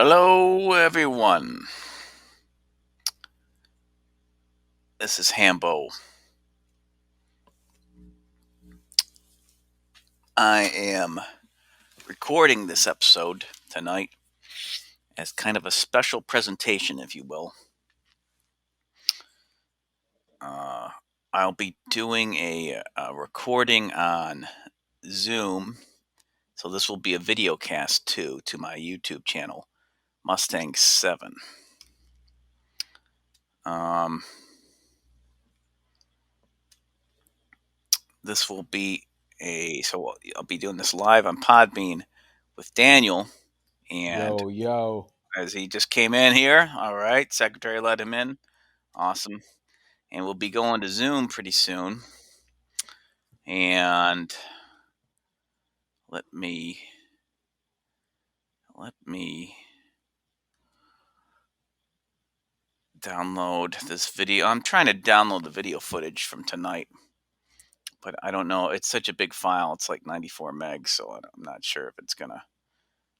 Hello, everyone. This is Hambo. I am recording this episode tonight as kind of a special presentation, if you will. Uh, I'll be doing a recording on Zoom, so this will be a video cast too to my YouTube channel, Mustang 7. This will be so I'll be doing this live on Podbean with Daniel, and Yo. as he just came in here. All right, secretary let him in. Awesome. And we'll be going to Zoom pretty soon. And let me download this video. I'm trying to download the video footage from tonight, but I don't know. It's such a big file. It's like 94 megs, so I'm not sure if it's gonna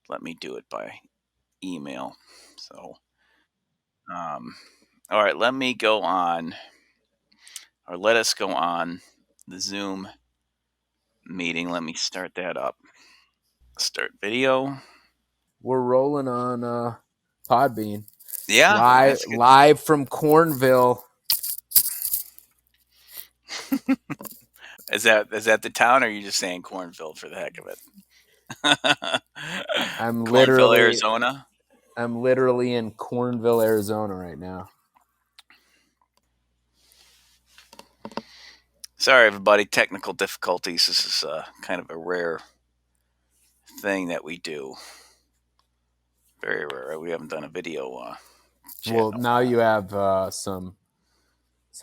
let me do it by email. So, all right, let me go on, or let us go on the Zoom meeting. Let me start that up. Start video. We're rolling on Podbean. Yeah, Live from Cornville. Is that the town, or are you just saying Cornville for the heck of it? I'm Cornville, Arizona. literally in Cornville, Arizona right now. Sorry, everybody. Technical difficulties. This is kind of a rare thing that we do. Very rare. We haven't done a video. Well, now you have some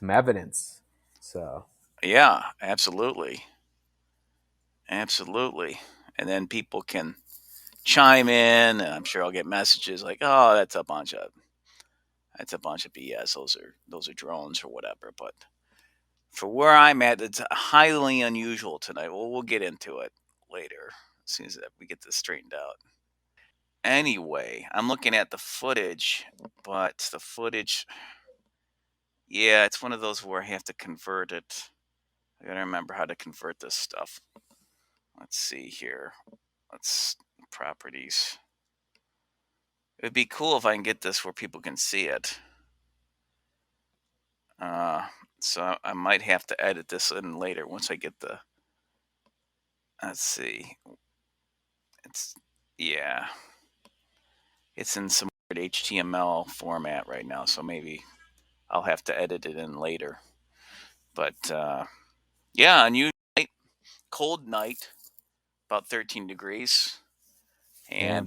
evidence. So yeah, absolutely. And then people can chime in, and I'm sure I'll get messages like, "Oh, that's a bunch of BS. Those are drones or whatever." But for where I'm at, it's highly unusual tonight. Well, we'll get into it later as soon as we get this straightened out. Anyway, I'm looking at the footage, but the footage, yeah, it's one of those where I have to convert it. I gotta remember how to convert this stuff. Let's see here. Let's properties. It'd be cool if I can get this where people can see it. So I might have to edit this in later once I get the. Let's see. Yeah. It's in some weird HTML format right now, so maybe I'll have to edit it in later. But yeah, unusual night, cold night, about 13 degrees, and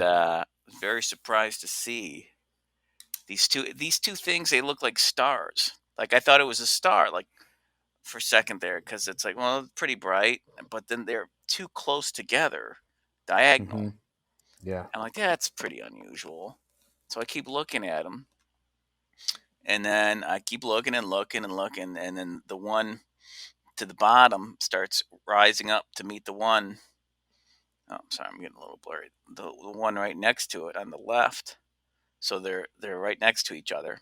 very surprised to see these two things. They look like stars. Like I thought it was a star, like for a second there, because it's like, well, it's pretty bright, but then they're too close together, diagonal. yeah. I'm like, that's pretty unusual. So I keep looking at them, and then I keep looking and looking and looking, and then the one to the bottom starts rising up to meet the one. Oh, I'm sorry, I'm getting a little blurry. The one right next to it on the left. So they're right next to each other,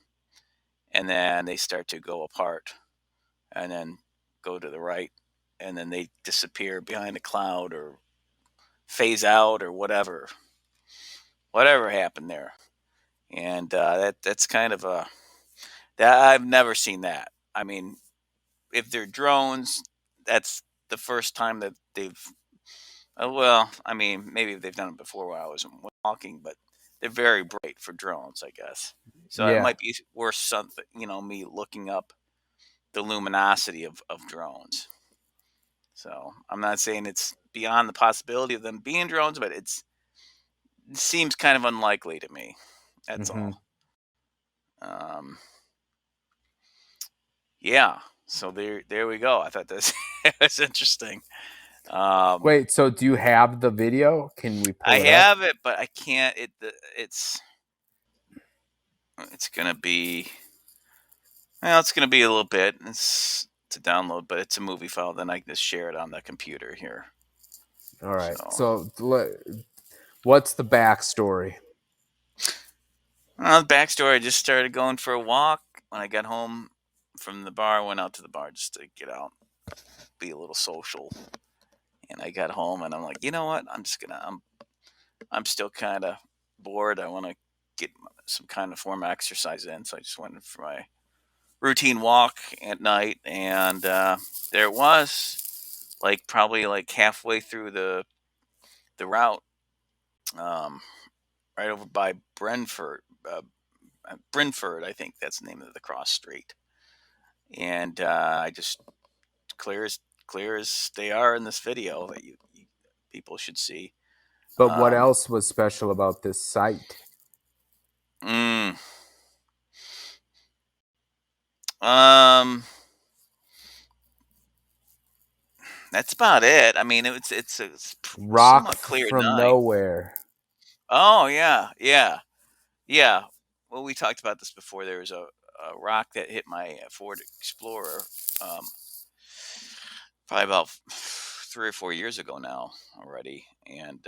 and then they start to go apart, and then go to the right, and then they disappear behind a cloud or phase out or whatever happened there. And that's kind of a that I've never seen that. I mean, if they're drones, that's the first time that they've. Well, I mean, maybe they've done it before while I was walking, but they're very bright for drones, I guess. So it Yeah. might be worth something, me looking up the luminosity of drones. So I'm not saying it's beyond the possibility of them being drones, but it seems kind of unlikely to me. That's all. Yeah. So there we go. I thought that was interesting. Wait, so do you have the video? Can we pull I it have up? it, but I can't. It's gonna be. Well, it's gonna be a little bit. It's to download, but it's a movie file. Then I can just share it on the computer here. All right. So what's the backstory? Well, the backstory, I just started going for a walk. When I got home from the bar, I went out to the bar just to get out, be a little social. And I got home and I'm like, you know what? I'm still kind of bored. I want to get some kind of form of exercise in. So I just went for my routine walk at night. And there it was, like probably like halfway through the route, um, right over by Brentford, I think that's the name of the cross street. And I just clear as they are in this video that you people should see. But what Um, else was special about this site? mm, um, that's about it. I mean, it's Rock somewhat clear from night. nowhere. Oh yeah, yeah, yeah. Well, we talked about this before. There was a rock that hit my Ford Explorer, um, probably about 3 or 4 years ago now already, and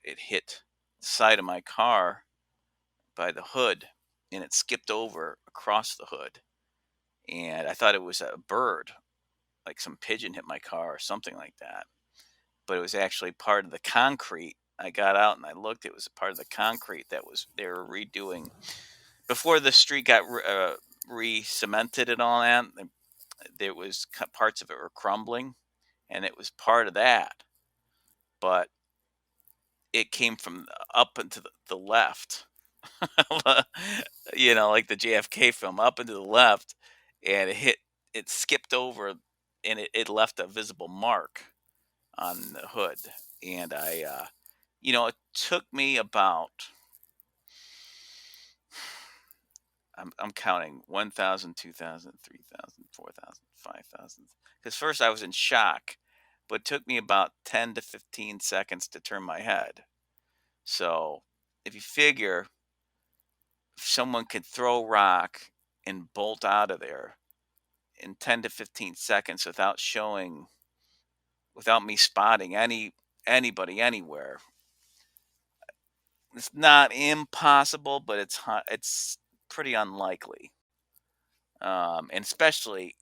it hit the side of my car by the hood, and it skipped over across the hood, and I thought it was a bird, like some pigeon hit my car or something like that, but it was actually part of the concrete. I got out and I looked; it was a part of the concrete that was they were redoing before the street got re-cemented and all that. There was parts of it were crumbling, and it was part of that, but it came from up and to the left. Like the JFK film, up and to the left, and it skipped over, and it left a visible mark on the hood. And it took me about, I'm counting 1,000, 2,000, 3,000, 4,000, 5,000. Because first I was in shock, but it took me about 10 to 15 seconds to turn my head. So if you figure if someone could throw a rock and bolt out of there in 10 to 15 seconds without me spotting anybody anywhere, it's not impossible, but it's pretty unlikely. And especially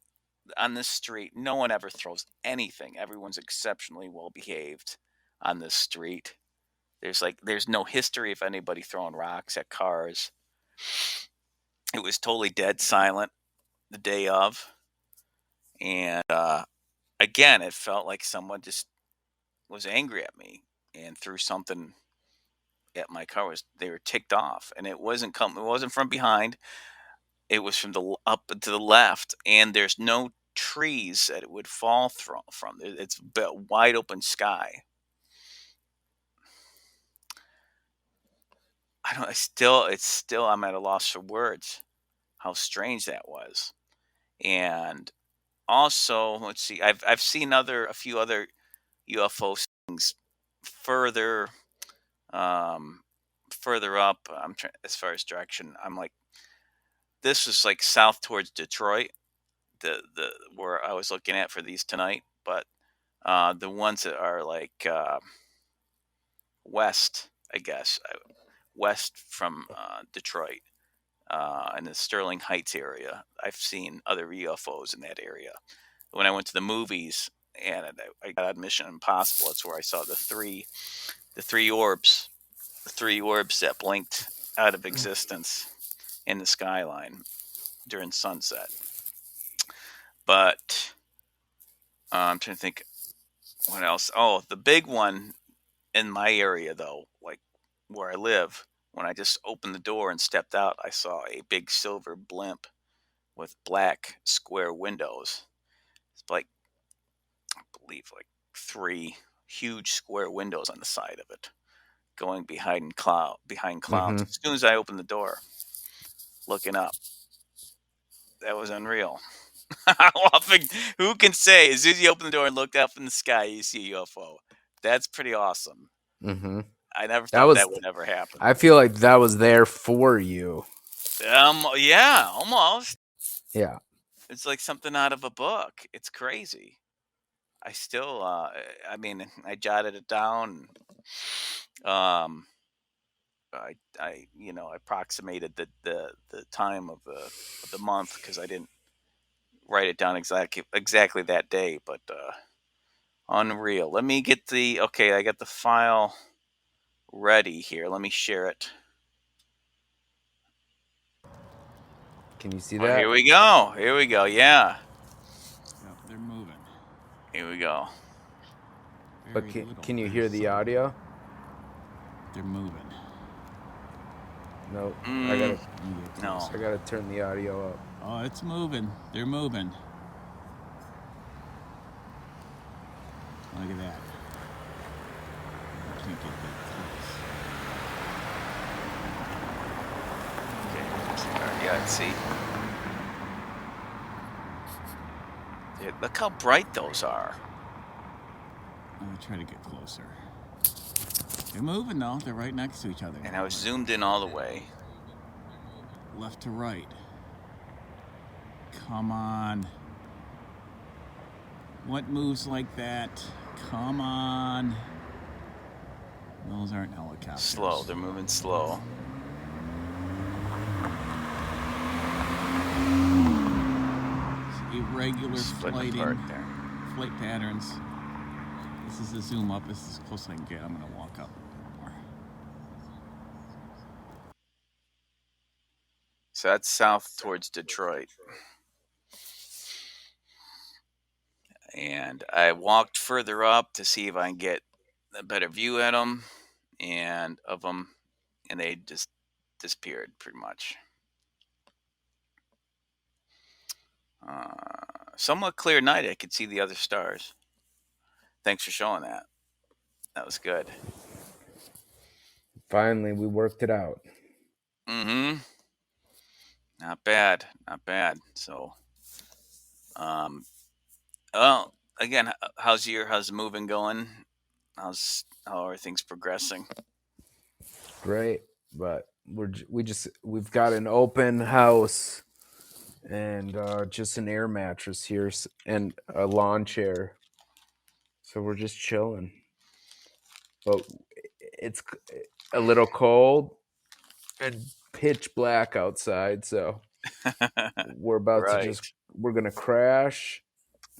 on this street, no one ever throws anything. Everyone's exceptionally well behaved on this street. There's no history of anybody throwing rocks at cars. It was totally dead silent the day of, and again, it felt like someone just was angry at me and threw something at my car. They were ticked off, and it wasn't from behind. It was from up and to the left, and there's no trees that it would fall from. It's a wide open sky. I don't. I'm at a loss for words. How strange that was. And also, let's see. I've seen a few other UFO things further um further up. I'm trying as far as direction. I'm like this was like south towards Detroit, the where I was looking at for these tonight, but the ones that are like west, I guess, west from Detroit, in the Sterling Heights area. I've seen other UFOs in that area. When I went to the movies and I got on Mission Impossible, that's where I saw the three orbs, the three orbs that blinked out of existence in the skyline during sunset. But I'm trying to think what else. Oh, the big one in my area, though, like where I live, when I just opened the door and stepped out, I saw a big silver blimp with black square windows. It's like, I believe, like three huge square windows on the side of it, going behind clouds. Mm-hmm. As soon as I opened the door, looking up, that was unreal. How often? Who can say? As soon as you open the door and look up in the sky, you see a UFO. That's pretty awesome. Mm-hmm. I never That thought was. that would ever happen. I feel like that was there for you. Yeah, almost. Yeah. It's like something out of a book. It's crazy. I still, I mean, I jotted it down. Um, I approximated the time of the month because I didn't write it down exactly that day, but unreal. Let me get the okay. I got the file ready here. Let me share it. Can you see Oh, here that? we go. Here we go. Yeah, Yep, they're moving. here we go. But Very little, can you very hear the subtle. audio? They're moving. No, Mm, You get no. closer. I gotta turn the audio up. Oh, it's moving. They're moving. Look at that. I can't get that Okay. Yeah. See. Dude, look how bright those are. close. I'll try to get closer. They're moving though. They're right next to each other And I now. was zoomed in all the way. Left to right. Come on. What moves like that? Come on. Those aren't helicopters. Slow. They're moving slow. It's irregular Splitting apart there. flight patterns. This is a zoom up. This is as close as I can get. I'm gonna walk up more. So that's south towards Detroit. And I walked further up to see if I can get a better view at them and of them, and they just disappeared pretty much. Somewhat clear night. I could see the other stars. Thanks for showing that. That was good. Finally, we worked it out. Mm-hmm. Not bad. Not bad. So, um, well, again, how's the moving going? How are things progressing? Great, but we've got an open house and just an air mattress here and a lawn chair, so we're just chilling. But it's a little cold and pitch black outside, so we're about to Right. we're gonna crash,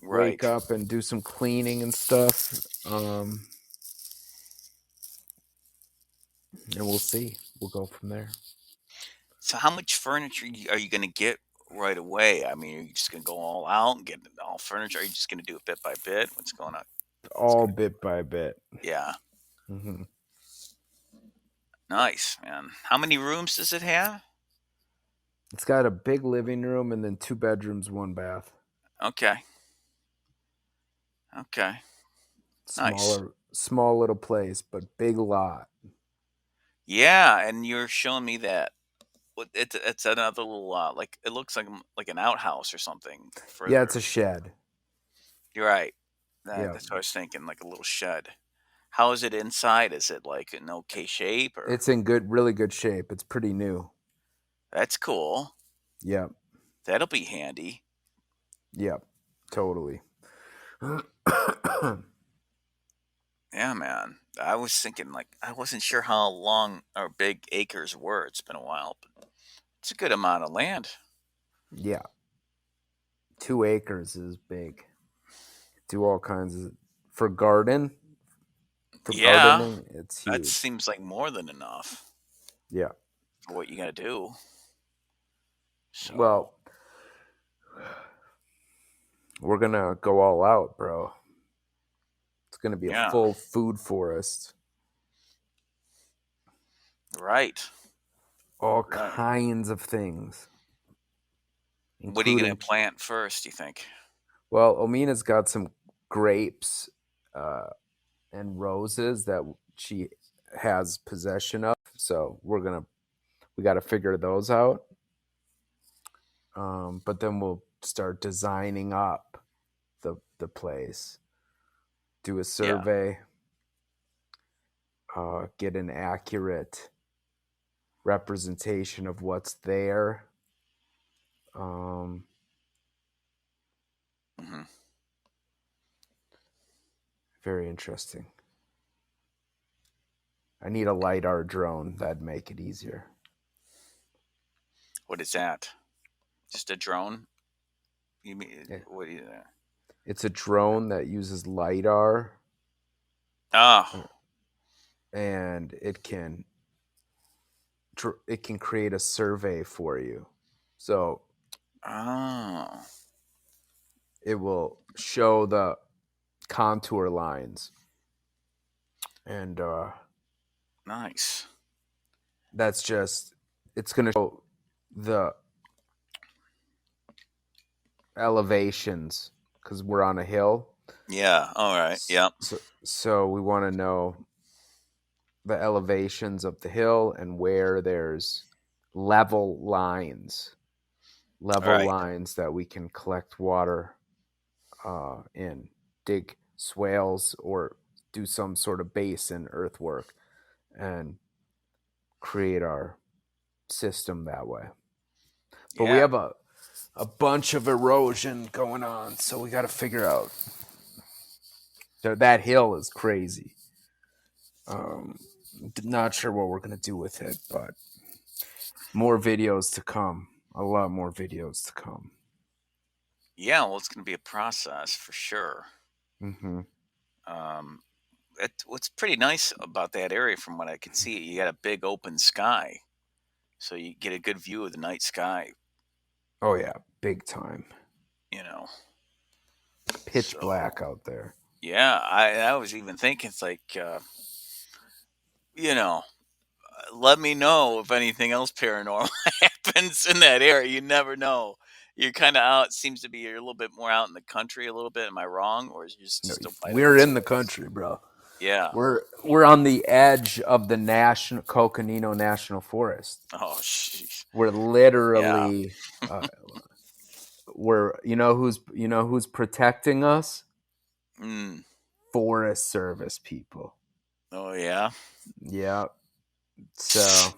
wake Right. up, and do some cleaning and stuff. And we'll see. We'll go from there. So, how much furniture are you going to get right away? I mean, are you just going to go all out and get all furniture? Are you just going to do it bit by bit? What's going on? All bit by bit. Yeah. Mm-hmm. Nice, man. How many rooms does it have? It's got a big living room and then 2 bedrooms, 1 bath. Okay. Okay. Nice. Small little place, but big lot. Yeah, and you're showing me that. It's another little like it looks like an outhouse or something Yeah, it's further. a shed. You're right. Yeah. That's what I was thinking, like a little shed. How is it inside? Is it like an okay shape or? It's in really good shape. It's pretty new. That's cool. Yep. That'll be handy. Yep. Totally. Yeah, man. I was thinking like I wasn't sure how long or big acres were. It's been a while, but it's a good amount of land. Yeah. 2 acres is big. Do all kinds of for gardening. For Yeah, gardening, it's that huge. seems like more than enough Yeah. for what you got to do. So, Well, we're gonna go all out, bro. It's gonna be a yeah, full food forest. right. All Right. kinds of things, What are you going including. to plant first, you think? Well, Omina's got some grapes and roses that she has possession of, so we got to figure those out. But then we'll start designing up the place, do a Yeah. survey, get an accurate representation of what's there. Hmm. Very interesting. I need a LiDAR drone. That'd make it easier. What is that? Just a drone? You mean Yeah. what? It's a drone that uses LiDAR, Oh, and it can create a survey for you. So oh, it will show the contour lines, and nice. that's just it's going to show the elevations because we're on a hill. Yeah. All right. Yep. So we want to know the elevations of the hill and where there's level lines All right. that we can collect water in, dig swales or do some sort of basin earthwork and create our system that way. But we Yeah. have a bunch of erosion going on, so we got to figure out. That hill is crazy. Not sure what we're gonna do with it, but more videos to come. A lot more videos to come. Yeah. Well, it's going to be a process for sure. Mm-hmm. Um, what's pretty nice about that area, from what I could see, you got a big open sky, so you get a good view of the night sky. Oh yeah, big time. You know. Pitch So black out there. yeah, I was even thinking it's like, you know, let me know if anything else paranormal happens in that area. You never know. You're kind of out. Seems to be you're a little bit more out in the country. A little bit. Am I wrong, or is you just No, still by the we're in the resorts? country, bro. Yeah. We're on the edge of the national Coconino National Forest. Oh, jeez. We're Yeah. literally we're who's protecting us? Mm. Forest Service people. Oh, yeah. Yeah. So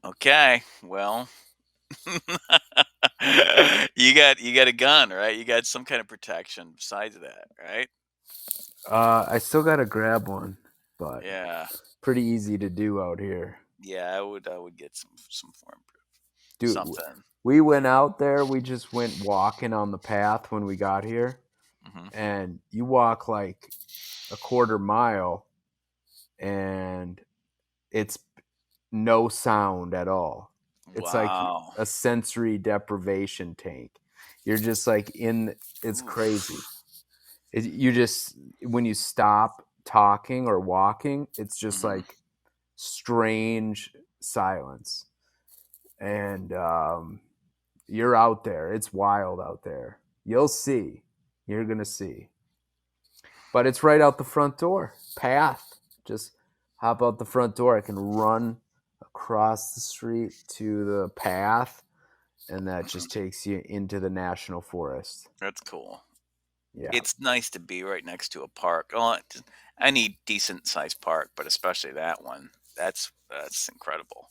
Okay. Well, you got a gun, right? You got some kind of protection besides that, right? I still gotta grab one, but Yeah. pretty easy to do out here. Yeah. I would get some form Dude, something. we went out there, we just went walking on the path when we got here, Hmm. and you walk like a quarter mile and it's no sound at all. It's like Wow. a sensory deprivation tank. You're just like it's Oof. crazy. You just, when you stop talking or walking, it's just Hmm. like strange silence. And you're out there. It's wild out there. You'll see. You're going to see. But it's right out the front door. Path. Just hop out the front door. I can run across the street to the path, and that Hmm. just takes you into the national forest. That's cool. Yeah. It's nice to be right next to a park. Oh, I need decent sized park, but especially that one. That's incredible.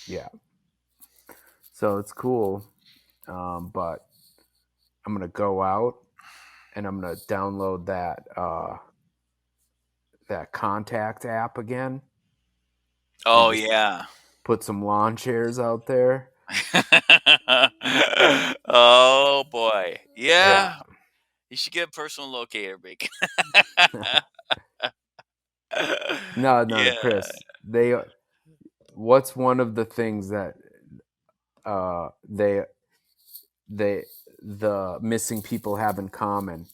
Yeah. So it's cool. But I'm going to go out and I'm going to download that contact app again and Oh just yeah. put some lawn chairs out there. Oh boy. Yeah. Yeah. You should get a personal locator, big. No, Yeah. Chris. What's one of the things that uh they they the missing people have in common?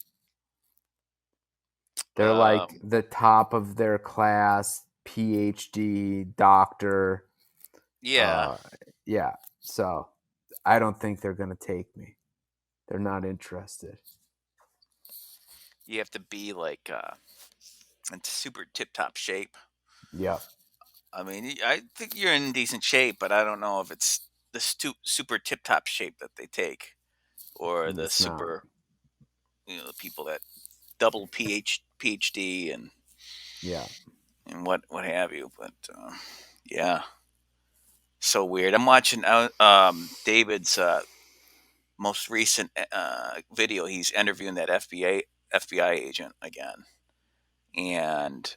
They're like Um, the top of their class, PhD, doctor. yeah. Uh yeah. So I don't think they're gonna take me. They're not interested. You have to be like in super tip top shape. Yep. I mean, I think you're in decent shape, but I don't know if it's the super tip top shape that they take, or the It's not. super, the people that double PhD Yeah. and what have you. But yeah, so weird. I'm watching David's most recent video. He's interviewing that FBI agent again, and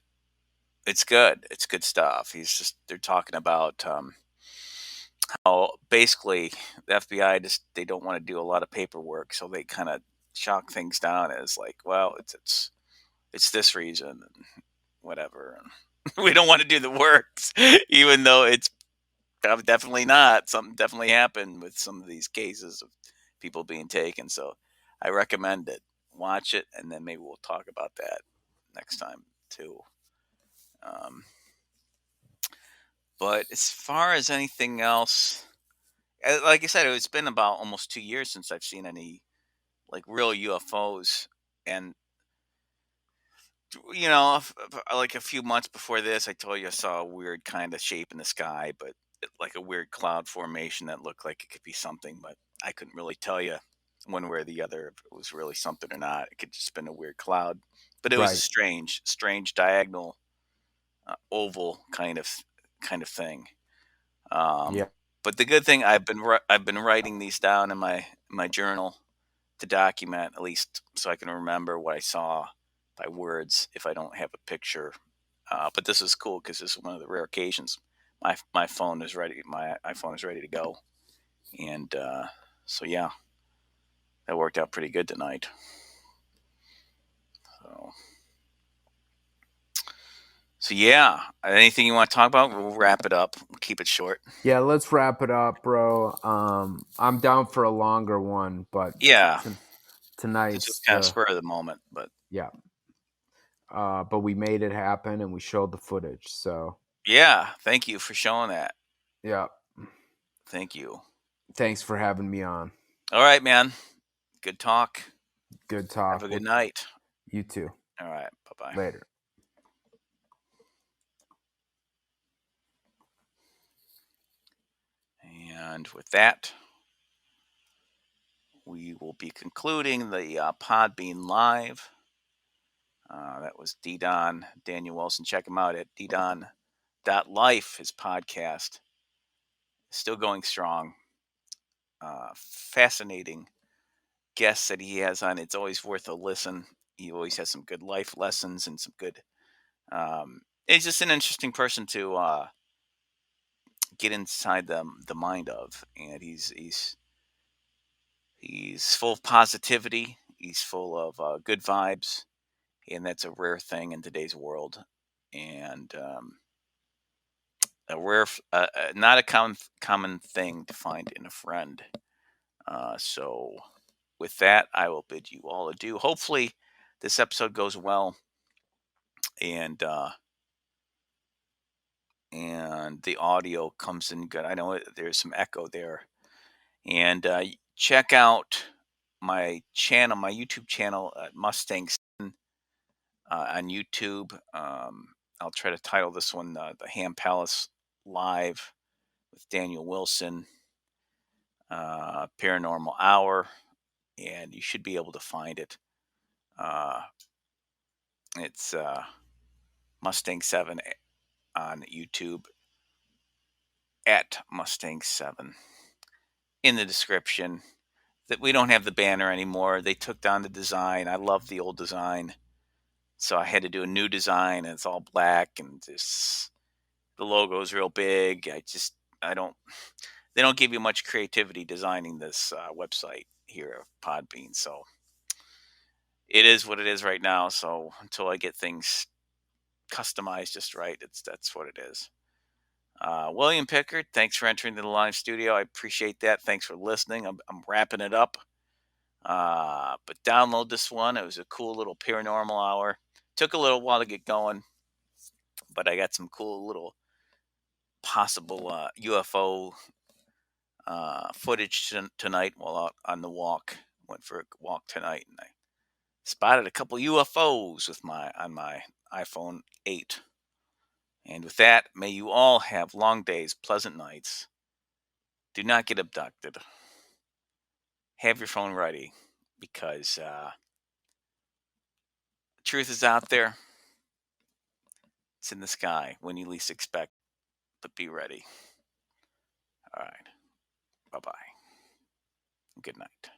It's good. It's good stuff. They're talking about how basically the FBI they don't want to do a lot of paperwork, so they kind of chalk things down as like, well, it's this reason and whatever. And we don't want to do the works, even though it's definitely not. Something definitely happened with some of these cases of people being taken. So I recommend it. Watch it, and then maybe we'll talk about that next time too. Um, but as far as anything else, like I said, it's been about almost 2 years since I've seen any like real UFOs, and like a few months before this, I told you I saw a weird kind of shape in the sky, but like a weird cloud formation that looked like it could be something, but I couldn't really tell you one way or the other if it was really something or not. It could just been a weird cloud, but it was a Right. strange diagonal oval kind of thing. Um, Yeah. but the good thing I've been writing these down in my journal to document at least so I can remember what I saw by words if I don't have a picture. But this is cool because this is one of the rare occasions my phone is ready. My iPhone is ready to go, and so yeah, that worked out pretty good tonight. So, so yeah, anything you want to talk about? We'll wrap it up. We'll keep it short. Yeah, let's wrap it up, bro. I'm down for a longer one, but Yeah, t- this was tonight's kind of the spur of the moment, but yeah. But we made it happen and we showed the footage. So yeah, thank you for showing that. yeah, Thank you. thanks for having me on. All right, man. Good talk. Good Have talk. a good night. You too. All right. Bye bye. Later. And with that, we will be concluding the Podbean Live. That was D-Don, Daniel Wilson. Check him out at ddon.life, his podcast. Still going strong. Fascinating guests that he has on. It's always worth a listen. He always has some good life lessons and some good. He's just an interesting person to get inside the mind of, and he's full of positivity. He's full of good vibes, and that's a rare thing in today's world. And a rare, not a common thing to find in a friend. So, with that, I will bid you all adieu. Hopefully, this episode goes well, and the audio comes in good. I know there's some echo there, and check out my channel, my YouTube channel, Mustang on YouTube. I'll try to title this one the Ham Palace Live with Daniel Wilson, Paranormal Hour, and you should be able to find it. Uh, it's Mustang 7 on YouTube at Mustang 7 in the description. That we don't have the banner anymore. They took down the design. I love the old design. So I had to do a new design, and it's all black, and the logo is real big. I don't. They don't give you much creativity designing this website here of Podbean. So it is what it is right now. So until I get things customized just right, that's what it is. William Pickard, thanks for entering the live studio. I appreciate that. Thanks for listening. I'm wrapping it up. But download this one. It was a cool little paranormal hour. Took a little while to get going, but I got some cool little possible UFO footage tonight while out on the walk. Went for a walk tonight, and I spotted a couple UFOs with my iPhone 8. And with that, may you all have long days, pleasant nights. Do not get abducted. Have your phone ready because truth is out there. It's in the sky when you least expect, but be ready. All right. Bye bye. Good night.